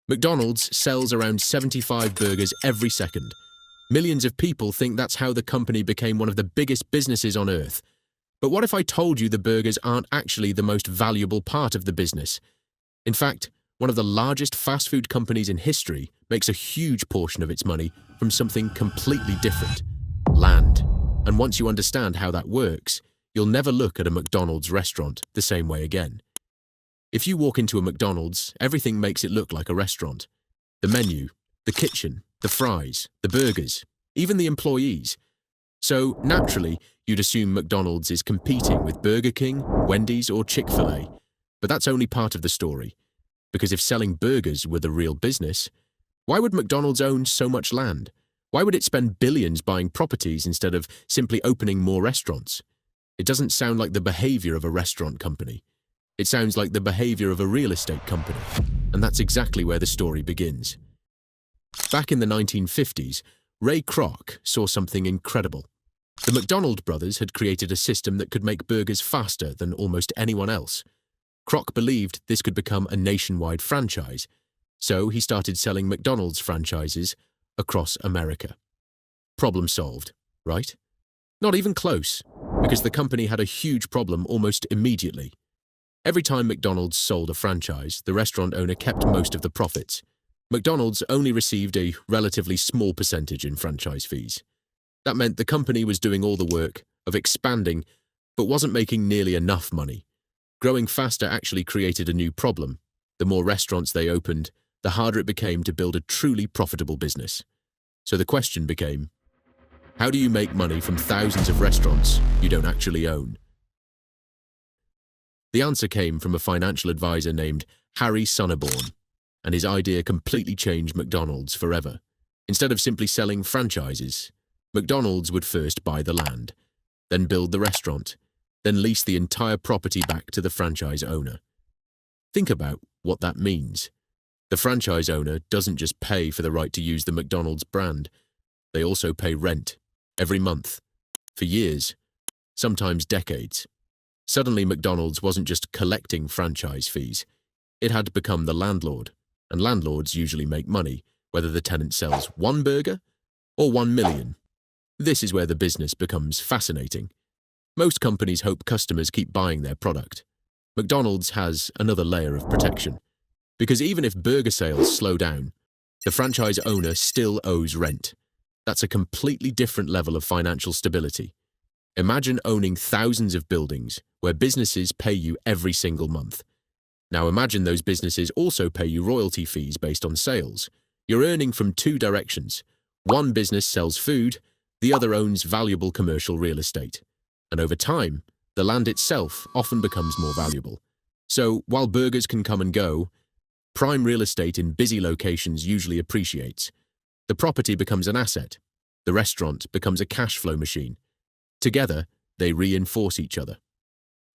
McDonald's sells around 75 burgers every second. Millions of people think that's how the company became one of the biggest businesses on earth. But what if I told you the burgers aren't actually the most valuable part of the business? In fact, one of the largest fast food companies in history makes a huge portion of its money from something completely different: land. And once you understand how that works, you'll never look at a McDonald's restaurant the same way again. If you walk into a McDonald's, everything makes it look like a restaurant. The menu, the kitchen, the fries, the burgers, even the employees. So, naturally, you'd assume McDonald's is competing with Burger King, Wendy's, or Chick-fil-A. But that's only part of the story. Because if selling burgers were the real business, why would McDonald's own so much land? Why would it spend billions buying properties instead of simply opening more restaurants? It doesn't sound like the behavior of a restaurant company. It sounds like the behavior of a real estate company. And that's exactly where the story begins. Back in the 1950s, Ray Kroc saw something incredible. The McDonald brothers had created a system that could make burgers faster than almost anyone else. Kroc believed this could become a nationwide franchise, so he started selling McDonald's franchises across America. Problem solved, right? Not even close, because the company had a huge problem almost immediately. Every time McDonald's sold a franchise, the restaurant owner kept most of the profits. McDonald's only received a relatively small percentage in franchise fees. That meant the company was doing all the work of expanding, but wasn't making nearly enough money. Growing faster actually created a new problem. The more restaurants they opened, the harder it became to build a truly profitable business. So the question became, how do you make money from thousands of restaurants you don't actually own? The answer came from a financial advisor named Ray Sonneborn, and his idea completely changed McDonald's forever. Instead of simply selling franchises, McDonald's would first buy the land, then build the restaurant, then lease the entire property back to the franchise owner. Think about what that means. The franchise owner doesn't just pay for the right to use the McDonald's brand, they also pay rent every month, for years, sometimes decades. Suddenly, McDonald's wasn't just collecting franchise fees. It had become the landlord, and landlords usually make money, whether the tenant sells one burger or 1 million. This is where the business becomes fascinating. Most companies hope customers keep buying their product. McDonald's has another layer of protection, because even if burger sales slow down, the franchise owner still owes rent. That's a completely different level of financial stability. Imagine owning thousands of buildings where businesses pay you every single month. Now imagine those businesses also pay you royalty fees based on sales. You're earning from two directions. One business sells food, the other owns valuable commercial real estate. And over time, the land itself often becomes more valuable. So while burgers can come and go, prime real estate in busy locations usually appreciates. The property becomes an asset. The restaurant becomes a cash flow machine. Together, they reinforce each other.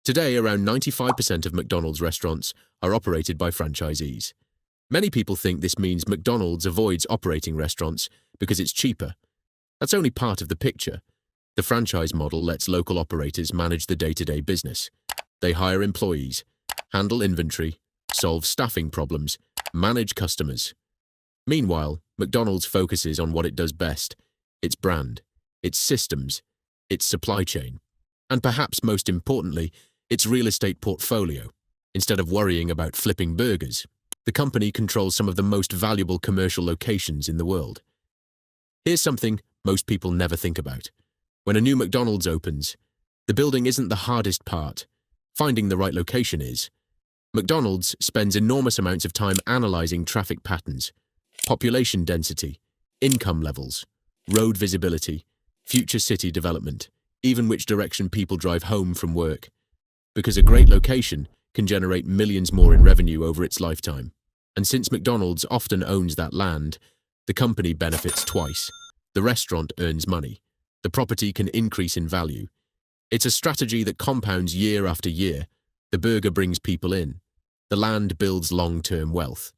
Today, around 95% of McDonald's restaurants are operated by franchisees. Many people think this means McDonald's avoids operating restaurants because it's cheaper. That's only part of the picture. The franchise model lets local operators manage the day-to-day business. They hire employees, handle inventory, solve staffing problems, manage customers. Meanwhile, McDonald's focuses on what it does best: its brand, its systems, its supply chain, and perhaps most importantly, its real estate portfolio. Instead of worrying about flipping burgers, the company controls some of the most valuable commercial locations in the world. Here's something most people never think about. When a new McDonald's opens, the building isn't the hardest part. Finding the right location is. McDonald's spends enormous amounts of time analyzing traffic patterns, population density, income levels, road visibility, future city development, even which direction people drive home from work. Because a great location can generate millions more in revenue over its lifetime. And since McDonald's often owns that land, the company benefits twice. The restaurant earns money. The property can increase in value. It's a strategy that compounds year after year. The burger brings people in. The land builds long-term wealth.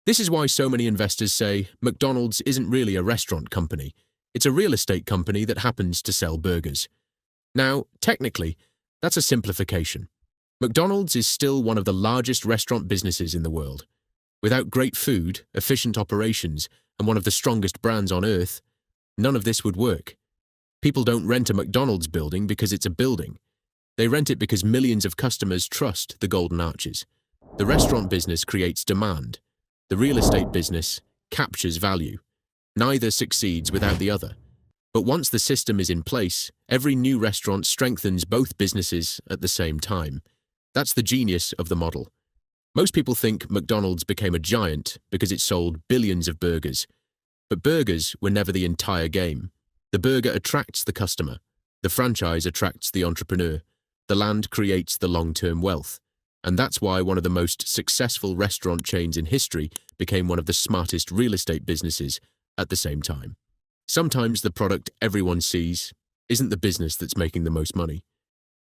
This is why so many investors say McDonald's isn't really a restaurant company. It's a real estate company that happens to sell burgers. Now, technically, that's a simplification. McDonald's is still one of the largest restaurant businesses in the world. Without great food, efficient operations, and one of the strongest brands on earth, none of this would work. People don't rent a McDonald's building because it's a building. They rent it because millions of customers trust the Golden Arches. The restaurant business creates demand. The real estate business captures value. Neither succeeds without the other. But once the system is in place, every new restaurant strengthens both businesses at the same time. That's the genius of the model. Most people think McDonald's became a giant because it sold billions of burgers. But burgers were never the entire game. The burger attracts the customer. The franchise attracts the entrepreneur. The land creates the long-term wealth. And that's why one of the most successful restaurant chains in history became one of the smartest real estate businesses at the same time. Sometimes the product everyone sees isn't the business that's making the most money.